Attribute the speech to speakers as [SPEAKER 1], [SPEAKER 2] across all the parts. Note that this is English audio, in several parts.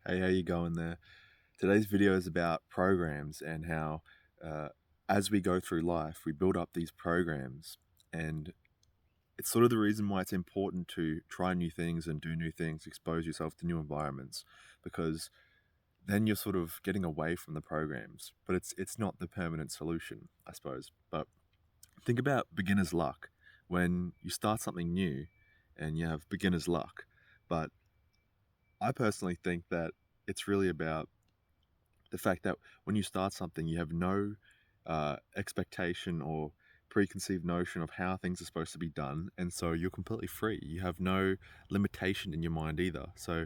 [SPEAKER 1] Hey, how you going there? Today's video is about programs and how, uh, as we go through life, we build up these programs, and it's sort of the reason why it's important to try new things and do new things, expose yourself to new environments, because then you're sort of getting away from the programs. But it's not the permanent solution, I suppose. But think about beginner's luck. When you start something new and you have beginner's luck, but I personally think that it's really about the fact that when you start something, you have no expectation or preconceived notion of how things are supposed to be done, and so you're completely free. You have no limitation in your mind either. So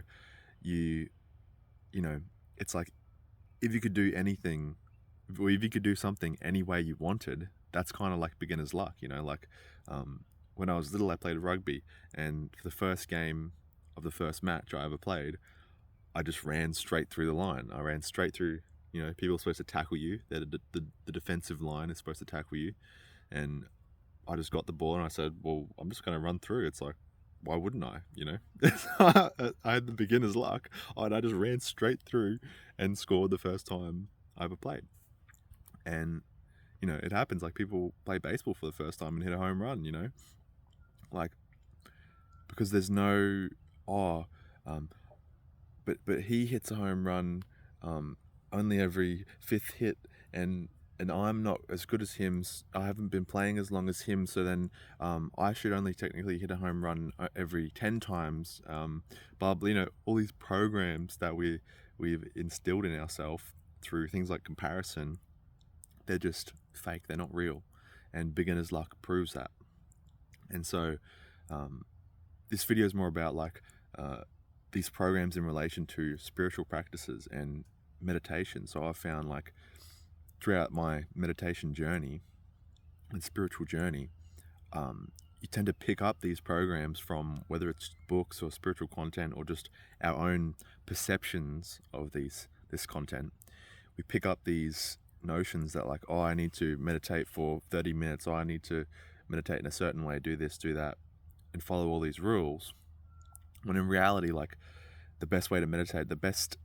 [SPEAKER 1] you, you know, it's like if you could do anything, or if you could do something any way you wanted, that's kind of like beginner's luck. Like when I was little, I played rugby, and for the first game of the first match I ever played, I just ran straight through the line. I ran straight through. People are supposed to tackle you. The defensive line is supposed to tackle you, and I just got the ball and I said, "Well, I'm just going to run through." It's like, why wouldn't I? I had the beginner's luck, and I just ran straight through and scored the first time I ever played. And it happens. Like people play baseball for the first time and hit a home run. Like because there's no oh, um, but he hits a home run only every fifth hit, and I'm not as good as him. I haven't been playing as long as him, so then I should only technically hit a home run every 10 times. But all these programs that we've instilled in ourselves through things like comparison, they're just fake. They're not real, and beginner's luck proves that. And so this video is more about like these programs in relation to spiritual practices and meditation. So I've found like throughout my meditation journey and spiritual journey, you tend to pick up these programs from whether it's books or spiritual content or just our own perceptions of this content. We pick up these notions that like, oh, I need to meditate for 30 minutes, or I need to meditate in a certain way, do this, do that, and follow all these rules. When in reality, like the best way to meditate, the best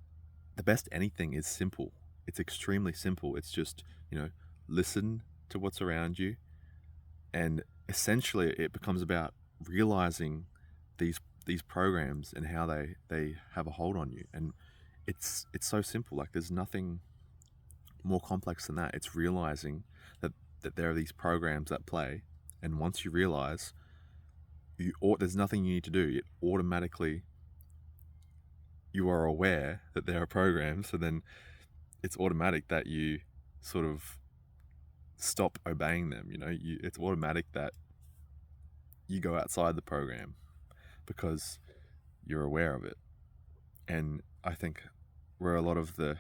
[SPEAKER 1] anything is simple. It's extremely simple. It's just, listen to what's around you, and essentially it becomes about realizing these programs and how they have a hold on you. And it's so simple. Like there's nothing more complex than that. It's realizing that there are these programs that play, and once you realize there's nothing you need to do. It automatically, you are aware that there are programs, so then it's automatic that you sort of stop obeying them. It's automatic that you go outside the program because you're aware of it. And I think where a lot of the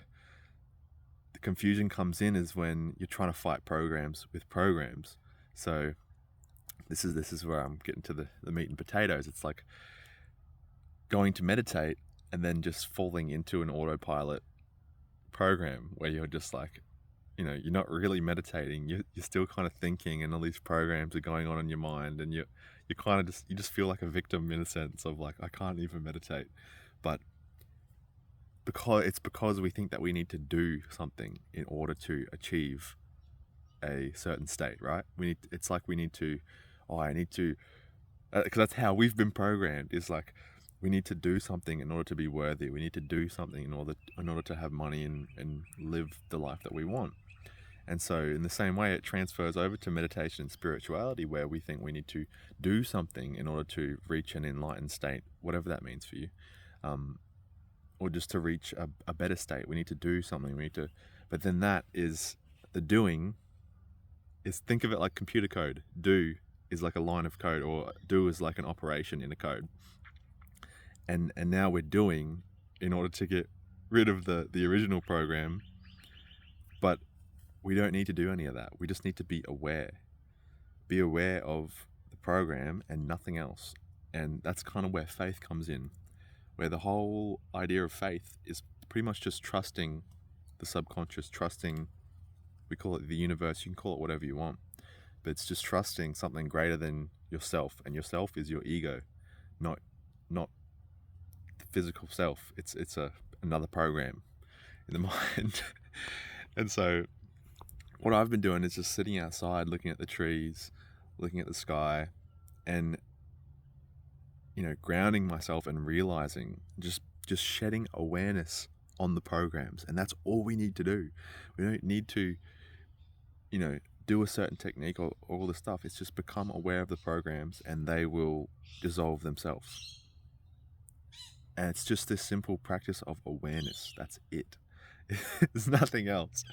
[SPEAKER 1] confusion comes in is when you're trying to fight programs with programs. So this is where I'm getting to the meat and potatoes. It's like going to meditate and then just falling into an autopilot program where you're just like, you're not really meditating. You're still kind of thinking, and all these programs are going on in your mind, and you kind of just feel like a victim in a sense of like, I can't even meditate. But because we think that we need to do something in order to achieve a certain state, right? It's like we need to, oh, I need to, because that's how we've been programmed. Is like we need to do something in order to be worthy. We need to do something in order to have money and live the life that we want. And so in the same way, it transfers over to meditation and spirituality, where we think we need to do something in order to reach an enlightened state, whatever that means for you, or just to reach a better state. We need to do something. But then that is the doing. Think of it like computer code. Do is like a line of code, or do is like an operation in a code. And now we're doing in order to get rid of the original program, but we don't need to do any of that. We just need to be aware. Be aware of the program and nothing else. And that's kind of where faith comes in, where the whole idea of faith is pretty much just trusting the subconscious, trusting, we call it the universe, you can call it whatever you want, but it's just trusting something greater than yourself, and yourself is your ego, not the physical self. It's a another program in the mind. And so what I've been doing is just sitting outside, looking at the trees, looking at the sky, and grounding myself and realizing, just shedding awareness on the programs. And that's all we need to do. We don't need to do a certain technique or all this stuff. It's just become aware of the programs, and they will dissolve themselves. And it's just this simple practice of awareness. That's it. There's nothing else.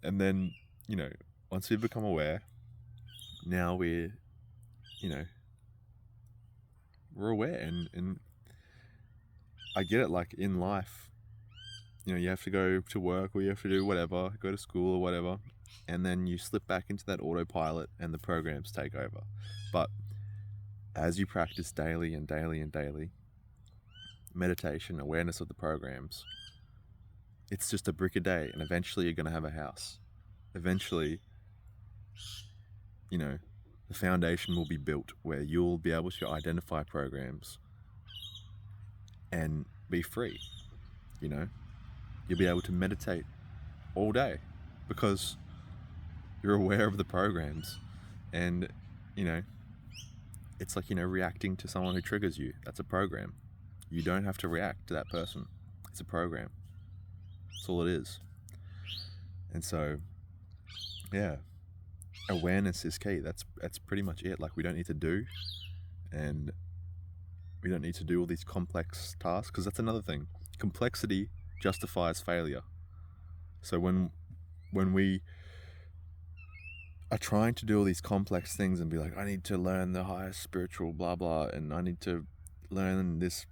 [SPEAKER 1] And then once we become aware, now we're aware. And I get it, like in life, you have to go to work, or you have to do whatever, go to school or whatever, and then you slip back into that autopilot and the programs take over. But as you practice daily and daily and daily, meditation, awareness of the programs, it's just a brick a day, and eventually you're going to have a house. Eventually, the foundation will be built where you'll be able to identify programs and be free. You'll be able to meditate all day because you're aware of the programs. And it's like reacting to someone who triggers you. That's a program. You don't have to react to that person. It's a program. That's all it is. And so awareness is key. That's pretty much it. Like, we don't need to do, and we don't need to do all these complex tasks, because that's another thing. Complexity justifies failure. So when we are trying to do all these complex things and be like, I need to learn the highest spiritual blah blah, and I need to learn this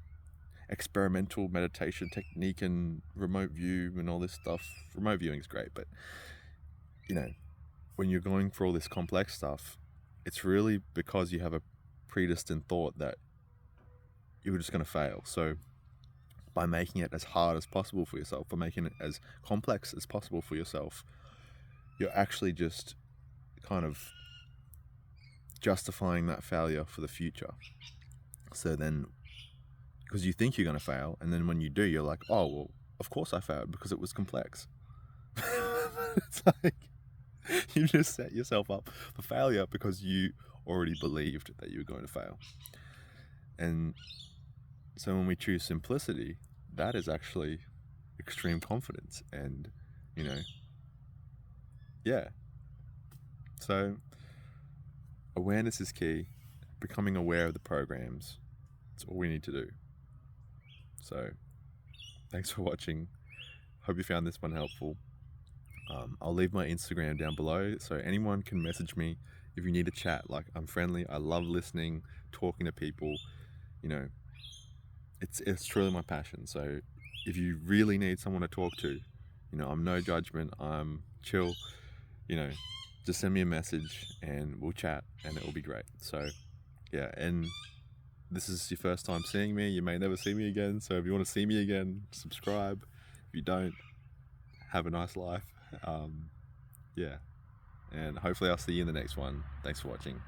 [SPEAKER 1] experimental meditation technique and remote view and all this stuff. Remote viewing is great, but when you're going for all this complex stuff, it's really because you have a predestined thought that you're just going to fail. So by making it as hard as possible for yourself, by making it as complex as possible for yourself, you're actually just kind of justifying that failure for the future. So then, because you think you're going to fail, and then when you do, you're like, oh, well, of course I failed because it was complex. It's like you just set yourself up for failure because you already believed that you were going to fail. And so when we choose simplicity, that is actually extreme confidence. And so awareness is key. Becoming aware of the programs, it's all we need to do. So thanks for watching. Hope you found this one helpful. I'll leave my Instagram down below, so anyone can message me if you need a chat. Like, I'm friendly. I love listening, talking to people. It's truly my passion. So if you really need someone to talk to, I'm no judgment. I'm chill. Just send me a message and we'll chat, and it will be great. So and this is your first time seeing me. You may never see me again. So if you want to see me again, subscribe. If you don't, have a nice life. And hopefully I'll see you in the next one. Thanks for watching.